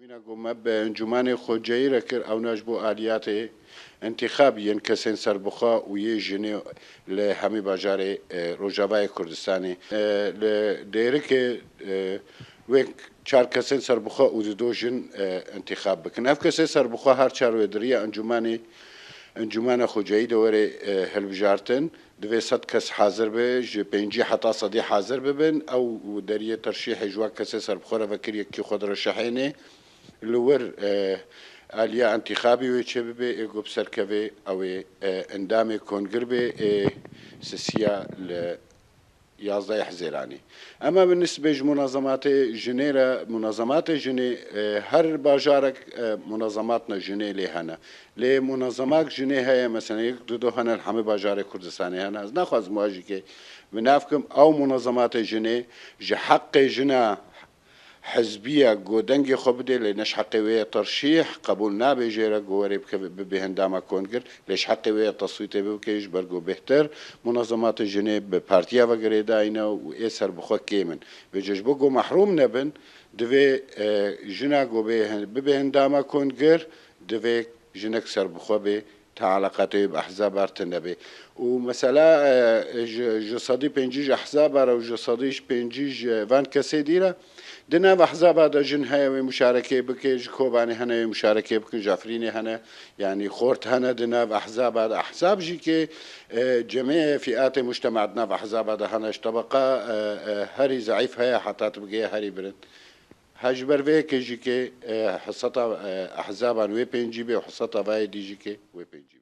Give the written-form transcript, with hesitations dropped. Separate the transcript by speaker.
Speaker 1: قوم بانجمان خوجيرة كر أو نجبو آليات انتخابيا كسين سربخا ويجني لهمي باجاري روجاباي كردستاني لديرك ويك چار كسين سربخا ودوجن انتخاب بكن اف كسين سربخا هر چار ودريا انجمان خوجي دوري هلبجارتن دوي صد كس حاضر به ج 5 حتى صدي حاضر ببن او دريه ترشيح جوا كسين سربخا فكر يكي خود رشحيني لور آلية انتخابي ويتشبه إيجو بسركبه أو اندامي كونغربي سياسية ل 11 حزيراني. أما بالنسبة لمنظمات جنيرة منظمات جني هر باجارك منظماتنا جني لهنا لمنظمات جني هي مثلا يقدروا هنا الحمي باجار كردستاني هنا ناخذ مواجهة بنافكم أو منظمات جني حق جنا حزبية جودنجي خبدي لنش حقوية ترشيح قبول نابي جيرا جواري بهندامة كونجر ليش حقوية تصويت بوكيش برجو بهتر منظمات الجنوب بارتيا وجريدا إنا وإسر بخوا كيمن بيجش بوجو محروم نبن دوي جنا جو بهندامة كونجر دوي جنك سر بخوا به تعلقاته بأحزاب أرتنبي ومثلا جسدي بنجيج أحزاب أو جسديش بنجيج فان كسيديرا دنا بحزاب هذا جن هاي مشاركة بكيج كوباني هنا مشاركة بكن جافريني هنا يعني خورت هنا دنا بحزاب هذا أحزاب جيكي جميع فئات مجتمعنا بحزاب هذا هنا طبقة هري ضعيف هي حتى تبقى هري برد هجبر فيك جيكي حصتا أحزاب وي بينجي بي وحصتا باي دي جيكي وي بينجي